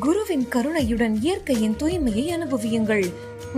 குருவின் கருணையுடன் இயற்கையின் தூய்மையை அனுபவியுங்கள்.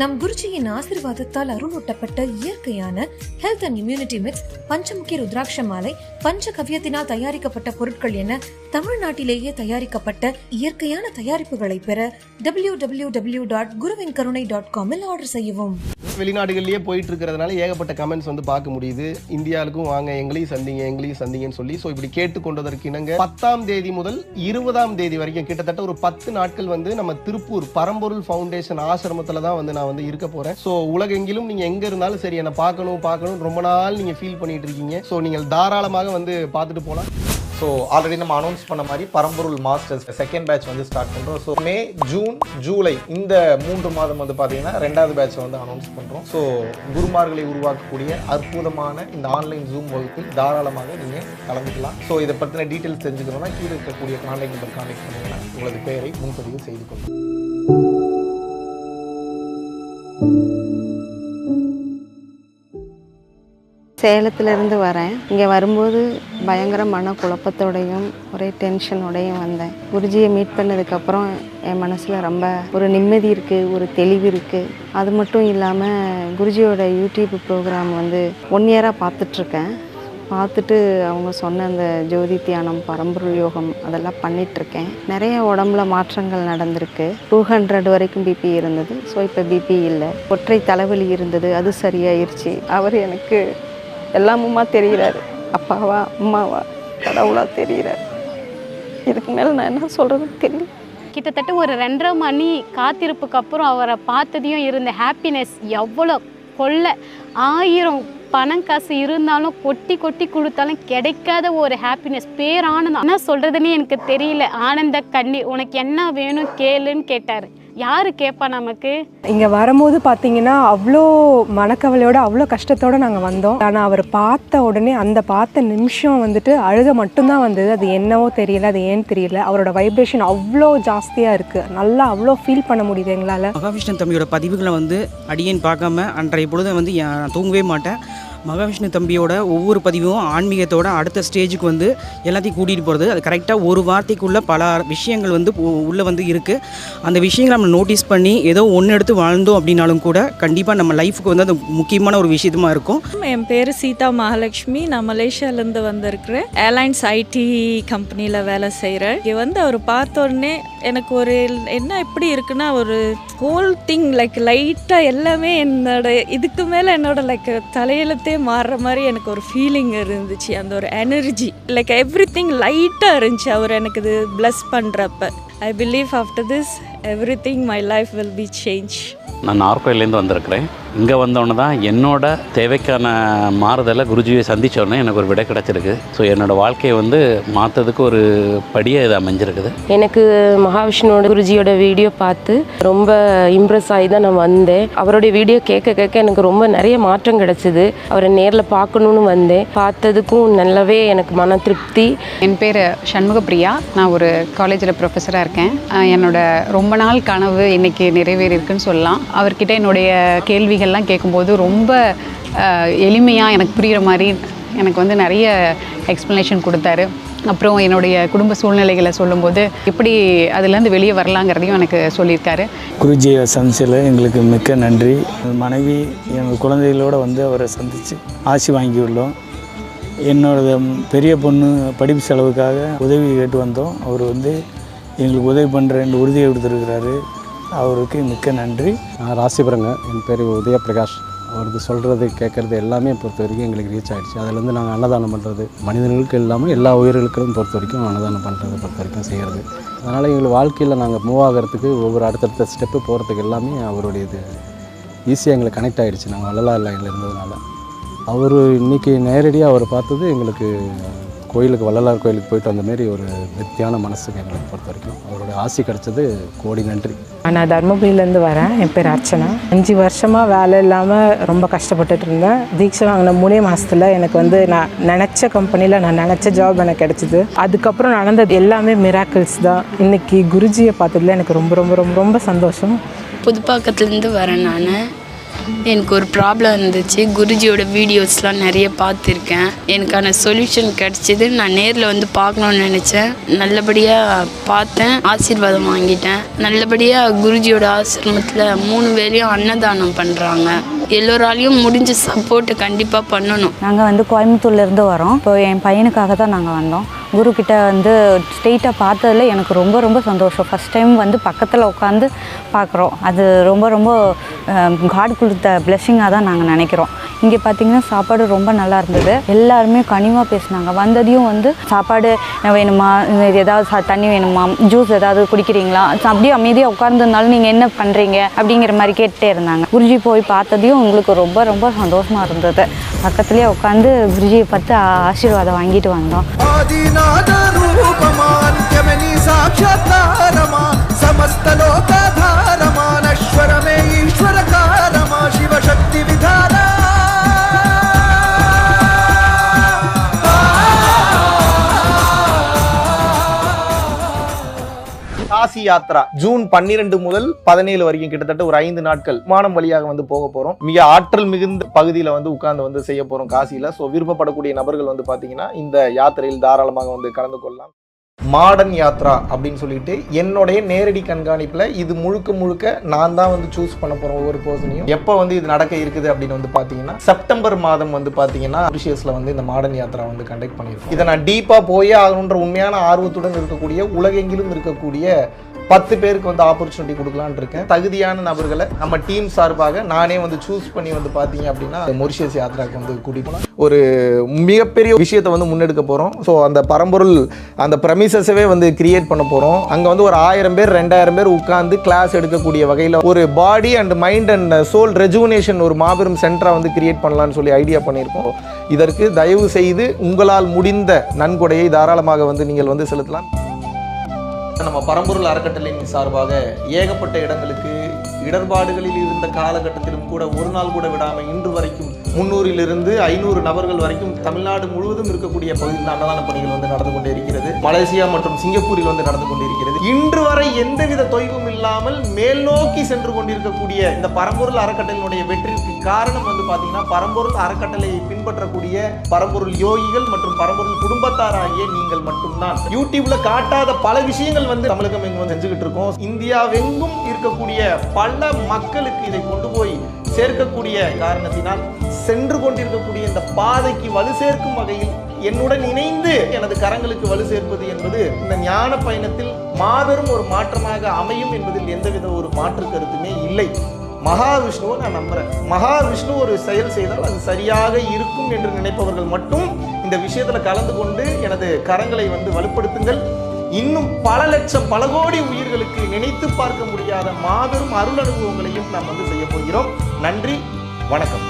நம் குருஜியின் ஆசீர்வாதத்தால் அருளூட்டப்பட்ட இயற்கையான health and immunity mix, Panchamukhi rudraksha மாலை, பஞ்சகவ்யத்தினால் தயாரிக்கப்பட்ட பொருட்கள் என தமிழ்நாட்டிலேயே தயாரிக்கப்பட்ட இயற்கையான தயாரிப்புகளை பெற www.guruvinkarunai.com ஆர்டர் செய்யவும். வெளிநாடுகளிலேயே போயிட்டு இருக்கிறதுனால ஏகப்பட்ட கமெண்ட்ஸ் வந்து பார்க்க முடியுது. இந்தியாவுக்கும் வாங்க, எங்களையும் சந்திங்கன்னு சொல்லி இப்படி கேட்டுக்கொண்டதற்கு இணங்க 10ஆம் தேதி முதல் 20ஆம் தேதி வரைக்கும் கிட்டத்தட்ட ஒரு 10 நாட்கள் வந்து நம்ம திருப்பூர் பரம்பொருள் ஃபவுண்டேஷன் ஆசிரமத்துல தான் வந்து நான் வந்து இருக்க போறேன். ஸோ உலகெங்கிலும் நீங்க எங்க இருந்தாலும் சரி, என்னை பார்க்கணும் ரொம்ப நாள் நீங்க ஃபீல் பண்ணிட்டு இருக்கீங்க. ஸோ நீங்கள் தாராளமாக வந்து பார்த்துட்டு போகலாம். ஸோ ஆல்ரெடி நம்ம அனௌன்ஸ் பண்ண மாதிரி பரம்பொருள் மாஸ்டர்ஸ் செகண்ட் பேட்ச் வந்து ஸ்டார்ட் பண்ணுறோம். ஸோ மே, ஜூன், ஜூலை இந்த 3 மாதம் வந்து பார்த்தீங்கன்னா 2வது பேட்ச் வந்து அனௌன்ஸ் பண்ணுறோம். ஸோ குருமார்களை உருவாக்கக்கூடிய அற்புதமான இந்த ஆன்லைன் ஜூம் வகுப்பில் தாராளமாக நீங்கள் கலந்துக்கலாம். ஸோ இதை பற்றின டீட்டெயில்ஸ் தெரிஞ்சுக்கணும்னா கீழே இருக்கக்கூடிய கான்டாக்ட் நம்பர் கான்டாக்ட் பண்ணிங்கன்னா உங்களது பெயரை முன்பதிவு செய்து கொள்ளுங்கள். சேலத்திலேருந்து வரேன். இங்கே வரும்போது பயங்கர மன குழப்பத்தோடையும் ஒரே டென்ஷனோடையும் வந்தேன். குருஜியை மீட் பண்ணதுக்கப்புறம் என் மனசில் ரொம்ப ஒரு நிம்மதி இருக்குது, ஒரு தெளிவு இருக்குது. அது மட்டும் இல்லாமல் குருஜியோட யூடியூப் ப்ரோக்ராம் வந்து 1 இயராக பார்த்துட்ருக்கேன். பார்த்துட்டு அவங்க சொன்ன அந்த ஜோதி தியானம், பரம்பொருள் யோகம் அதெல்லாம் பண்ணிகிட்ருக்கேன். நிறைய உடம்புல மாற்றங்கள் நடந்திருக்கு. 200 வரைக்கும் பிபி இருந்தது. ஸோ இப்போ பிபி இல்லை. ஒற்றை தலைவலி இருந்தது, அது சரியாயிருச்சு. அவர் எனக்கு எல்லாமுமா தெரிகிறாரு. அப்பாவா, அம்மாவா, கடவுளா தெரிகிறார். இதுக்கு மேலே நான் என்ன சொல்கிறதுன்னு தெரியல. கிட்டத்தட்ட ஒரு 2.5 மணி காத்திருப்புக்கு அப்புறம் அவரை பார்த்ததையும் இருந்த ஹாப்பினஸ் எவ்வளோ கொள்ள 1000 பணம் காசு இருந்தாலும் கொட்டி கொடுத்தாலும் கிடைக்காத ஒரு ஹாப்பினஸ், பேரானந்தம். என்ன சொல்கிறதுன்னு எனக்கு தெரியல. ஆனந்த கண்ணீர். உனக்கு என்ன வேணும் கேளுன்னு கேட்டார். யார் கேட்பா நமக்கு? இங்கே வரும்போது பார்த்தீங்கன்னா அவ்வளோ மனக்கவலையோடு அவ்வளோ கஷ்டத்தோடு நாங்கள் வந்தோம். ஆனால் அவர் பார்த்த உடனே அந்த பார்த்த நிமிஷம் வந்துட்டு அழுக மட்டும்தான் வந்தது. அது என்னவோ தெரியல, அது ஏன்னு தெரியல. அவரோட வைப்ரேஷன் அவ்வளோ ஜாஸ்தியாக இருக்குது. நல்லா அவ்வளோ ஃபீல் பண்ண முடியுது எங்களால். மகாவிஷ்ணு தம்பியோட பதிவுகளை வந்து அடியேன் பார்க்காம அன்றைய பொழுது வந்து நான் தூங்கவே மாட்டேன். மகாவிஷ்ணு தம்பியோட ஒவ்வொரு பதிவும் ஆன்மீகத்தோட அடுத்த ஸ்டேஜுக்கு வந்து எல்லாத்தையும் கூட்டிகிட்டு போகிறது. அது கரெக்டாக ஒரு வார்த்தைக்குள்ளே பல விஷயங்கள் வந்து உள்ளே வந்து இருக்குது. அந்த விஷயங்களை நம்ம நோட்டீஸ் பண்ணி ஏதோ ஒன்று எடுத்து வாழ்ந்தோம் அப்படின்னாலும் கூட கண்டிப்பாக நம்ம லைஃபுக்கு வந்து அது முக்கியமான ஒரு விஷயமா இருக்கும். என் பேர் சீதா மகாலட்சுமி. நான் மலேசியாவிலேருந்து வந்திருக்கிறேன். ஏர்லைன்ஸ் ஐடி கம்பெனியில் வேலை செய்கிறேன். இங்கே வந்து அவர் பார்த்த உடனே எனக்கு ஒரு என்ன எப்படி இருக்குன்னா, ஒரு ஹோல் திங் லைக் லைட்டாக எல்லாமே என்னோட இதுக்கு மேலே என்னோட லைக் தலையெழுத்தே மாறுற மாதிரி எனக்கு ஒரு ஃபீலிங் இருந்துச்சு. அந்த ஒரு எனர்ஜி லைக் எவ்ரி திங் லைட்டாக இருந்துச்சு அவர் எனக்கு இது பிளஸ் பண்ணுறப்ப. I believe after this everything my life will be change. நான் நார்கோயிலேருந்து வந்திருக்கிறேன். இங்கே வந்தோடனே தான் என்னோட தேவைக்கான மாறுதலை குருஜியை சந்தித்தோடனே எனக்கு ஒரு விடை கிடச்சிருக்கு. ஸோ என்னோடய வாழ்க்கையை வந்து மாற்றதுக்கு ஒரு படியாக இது அமைஞ்சிருக்குது. எனக்கு மகாவிஷ்ணுவோட குருஜியோட வீடியோ பார்த்து ரொம்ப இம்ப்ரெஸ் ஆகி தான் நான் வந்தேன். அவருடைய வீடியோ கேட்க எனக்கு ரொம்ப நிறைய மாற்றம் கிடச்சிது. அவரை நேரில் பார்க்கணுன்னு வந்தேன். பார்த்ததுக்கும் நல்லாவே எனக்கு மன திருப்தி. என் பேர் சண்முகப்பிரியா. நான் ஒரு காலேஜில் ப்ரொஃபஸராக இருக்கேன். என்னோட ரொம்ப நாள் கனவு இன்றைக்கி நிறைவேறியிருக்குன்னு சொல்லலாம். அவர்கிட்ட என்னுடைய கேள்விகள்லாம் கேட்கும்போது ரொம்ப எளிமையாக எனக்கு புரிகிற மாதிரி எனக்கு வந்து நிறைய எக்ஸ்ப்ளனேஷன் கொடுத்தாரு. அப்புறம் என்னுடைய குடும்ப சூழ்நிலைகளை சொல்லும்போது எப்படி அதுலேருந்து வெளியே வரலாங்கிறதையும் எனக்கு சொல்லியிருக்காரு. குருஜியை சந்திச்சதில் எங்களுக்கு மிக்க நன்றி. மனைவி எங்கள் குழந்தைகளோடு வந்து அவரை சந்தித்து ஆசி வாங்கியுள்ளோம். என்னோட பெரிய பொண்ணு படிப்பு செலவுக்காக உதவி கேட்டு வந்தோம். அவர் வந்து எங்களுக்கு உதவி பண்ணுற 2 உறுதியை கொடுத்துருக்கிறாரு. அவருக்கு மிக்க நன்றி. நான் ராசிபுரங்க. என் பேர் உதயபிரகாஷ். அவருக்கு சொல்கிறது கேட்குறது எல்லாமே பொறுத்த வரைக்கும் எங்களுக்கு ரீச் ஆகிடுச்சு. அதிலேருந்து நாங்கள் அன்னதானம் பண்ணுறது, மனிதர்களுக்கு இல்லாமல் எல்லா உயிர்களுக்கும் பொறுத்த வரைக்கும் அன்னதானம் பண்ணுறது பொறுத்த வரைக்கும் செய்கிறது. அதனால் எங்களுக்கு வாழ்க்கையில் நாங்கள் மூவ் ஆகிறதுக்கு ஒவ்வொரு அடுத்தடுத்த ஸ்டெப்பு போகிறதுக்கு எல்லாமே அவருடைய இது ஈஸியாக எங்களுக்கு கனெக்ட் ஆகிடுச்சு. நாங்கள் வள்ளலார் லைனில் இருந்ததுனால அவர் இன்றைக்கி நேரடியாக அவர் பார்த்தது எங்களுக்கு கோயிலுக்கு, வள்ளலார் கோயிலுக்கு போயிட்டு வந்தமாரி ஒரு திருப்தியான மனசுக்கு எங்களுக்கு பொறுத்த வரைக்கும் அவருடைய ஆசி கிடச்சது கோடி நன்றி. நான் தர்மபுரியிலேருந்து வரேன். என் பேர் அர்ச்சனா. 5 வருஷமாக வேலை இல்லாமல் ரொம்ப கஷ்டப்பட்டுட்டு இருந்தேன். தீட்சை வாங்கின 3 மாதத்தில் எனக்கு வந்து நான் நினச்ச கம்பெனியில் நான் நினச்ச ஜாப் எனக்கு கிடச்சிது. அதுக்கப்புறம் நடந்தது எல்லாமே மிராக்கிள்ஸ் தான். இன்றைக்கி குருஜியை பார்த்ததில் எனக்கு ரொம்ப ரொம்ப ரொம்ப ரொம்ப சந்தோஷம். புதுப்பாக்கத்துலேருந்து வரேன். நான் எனக்கு ஒரு ப்ராப்ளம் இருந்துச்சு. குருஜியோட வீடியோஸ்லாம் நிறைய பார்த்துருக்கேன். எனக்கான சொல்யூஷன் கிடச்சிது. நான் நேரில் வந்து பார்க்கணுன்னு நினச்சேன். நல்லபடியாக பார்த்தேன், ஆசீர்வாதம் வாங்கிட்டேன். நல்லபடியாக குருஜியோட ஆசிரமத்தில் 3 வேளையும் அன்னதானம் பண்ணுறாங்க. எல்லோராலையும் முடிஞ்ச சப்போர்ட்டை கண்டிப்பாக பண்ணணும். நாங்கள் வந்து கோயம்புத்தூர்லேருந்து வரோம். இப்போ என் பையனுக்காக தான் நாங்கள் வந்தோம். குருக்கிட்ட வந்து ஸ்ட்ரெயிட்டாக பார்த்ததில் எனக்கு ரொம்ப ரொம்ப சந்தோஷம். ஃபஸ்ட் டைம் வந்து பக்கத்தில் உட்காந்து பார்க்குறோம். அது ரொம்ப ரொம்ப காட் கொடுத்த பிளெஸ்ஸிங்காக தான் நாங்கள் நினைக்கிறோம். இங்கே பார்த்திங்கன்னா சாப்பாடு ரொம்ப நல்லா இருந்தது. எல்லாருமே கனிவாக பேசினாங்க. வந்ததையும் வந்து சாப்பாடு வேணுமா, ஏதாவது தண்ணி வேணுமா, ஜூஸ் ஏதாவது குடிக்கிறீங்களா, அப்படியே அமைதியாக உட்கார்ந்ததுனால நீங்கள் என்ன பண்ணுறீங்க அப்படிங்கிற மாதிரி கேட்டுகிட்டே இருந்தாங்க. குருஜி போய் பார்த்ததையும் உங்களுக்கு ரொம்ப ரொம்ப சந்தோஷமாக இருந்தது. பக்கத்துலேயே உட்காந்து குருஜியை பார்த்து ஆசீர்வாதம் வாங்கிட்டு வந்தோம். காசி யாத்ரா ஜூன் 12 முதல் 17 வரைக்கும் கிட்டத்தட்ட ஒரு 5 நாட்கள் விமானம் வழியாக வந்து போக போறோம். மிக ஆற்றல் மிகுந்த பகுதியில வந்து உட்கார்ந்து வந்து செய்ய போறோம் காசியில. ஸோ விருப்பப்படக்கூடிய நபர்கள் வந்து பாத்தீங்கன்னா இந்த யாத்திரையில் தாராளமாக வந்து கலந்து கொள்ளலாம். மாடர்ன் யாத்ரா அப்படின்னு சொல்லிட்டு என்னுடைய நேரடி கண்காணிப்புல இது முழுக்க நான் தான் வந்து சூஸ் பண்ண போறோம். ஒவ்வொரு பர்சனையும் எப்போ வந்து இது நடக்க இருக்குது அப்படின்னு வந்து பாத்தீங்கன்னா செப்டம்பர் மாதம் வந்து பாத்தீங்கன்னா மொரிஷியஸ்ல வந்து இந்த மாடர்ன் யாத்ரா வந்து கண்டக்ட் பண்ணியிருக்கோம். இதை நான் டீப்பா போயே ஆகணுன்ற உண்மையான ஆர்வத்துடன் இருக்கக்கூடிய உலகெங்கிலும் இருக்கக்கூடிய 10 பேருக்கு வந்து ஆப்பர்ச்சுனிட்டி கொடுக்கலான்னு இருக்கேன். தகுதியான நபர்களை நம்ம டீம் சார்பாக நானே வந்து சூஸ் பண்ணி வந்து பார்த்தீங்க அப்படின்னா மொரிஷியஸ் யாத்திராக்கு வந்து கூட்டிட்டு போனால் ஒரு மிகப்பெரிய விஷயத்தை வந்து முன்னெடுக்க போகிறோம். ஸோ அந்த பரம்பொருள் அந்த ப்ரெமிசஸவே வந்து கிரியேட் பண்ண போகிறோம். அங்கே வந்து ஒரு 1000 பேர் 2000 பேர் உட்கார்ந்து கிளாஸ் எடுக்கக்கூடிய வகையில் ஒரு body and mind and soul rejuvenation ஒரு மாபெரும் சென்டராக வந்து கிரியேட் பண்ணலான்னு சொல்லி ஐடியா பண்ணியிருக்கோம். இதற்கு தயவு செய்து உங்களால் முடிந்த நன்கொடையை தாராளமாக வந்து நீங்கள் வந்து செலுத்தலாம். நம்ம பரம்பொருள் அறக்கட்டளையின் சார்பாக ஏகப்பட்ட இடங்களுக்கு இடர்பாடுகளில் இருந்த காலகட்டத்திலும் கூட ஒரு நாள் கூட விடாமல் இன்று வரைக்கும் 300 500 நபர்கள் வரைக்கும் தமிழ்நாடு முழுவதும் இருக்கக்கூடிய பகுதியில் அன்னதான பணிகள் வந்து நடந்து கொண்டே இருக்கிறது. மலேசியா மற்றும் சிங்கப்பூரில் வந்து நடந்து கொண்டிருக்கிறது. இன்று வரை எந்தவித தொய்வும் இல்லாமல் மேல் நோக்கி சென்று கொண்டிருக்கக்கூடிய இந்த பரம்பொருள் அறக்கட்டளையினுடைய வெற்றிக்கு காரணம் வந்து பாத்தீங்கன்னா பரம்பொருள் அறக்கட்டளையை பின்பற்றக்கூடிய பரம்பொருள் யோகிகள் மற்றும் பரம்பொருள் குடும்பத்தார் ஆகிய நீங்கள் மட்டும்தான். யூடியூப்ல காட்டாத பல விஷயங்கள் வந்து தமிழகம் எங்கும் செஞ்சுக்கிட்டு இருக்கோம். இந்தியாவெங்கும் இருக்கக்கூடிய பல மக்களுக்கு இதை கொண்டு போய் சேர்க்கக்கூடிய காரணத்தினால் சென்று கொண்டிருக்கக்கூடிய இந்த பாதைக்கு வலு சேர்க்கும் வகையில் என்னுடன் இணைந்து எனது கரங்களுக்கு வலு சேர்ப்பது என்பது இந்த ஞான பயணத்தில் மாபெரும் ஒரு மாற்றமாக அமையும் என்பதில் எந்தவித ஒரு மாற்று கருத்துமே இல்லை. மகாவிஷ்ணுவை நான் நம்புறேன். மகாவிஷ்ணு ஒரு செயல் செய்தால் அது சரியாக இருக்கும் என்று நினைப்பவர்கள் மட்டும் இந்த விஷயத்துல கலந்து கொண்டு எனது கரங்களை வந்து வலுப்படுத்துங்கள். இன்னும் பல லட்சம் பல கோடி உயிர்களுக்கு நினைத்து பார்க்க முடியாத மாபெரும் அருள் அனுபவங்களையும் நாம் வந்து செய்ய போகிறோம். நன்றி, வணக்கம்.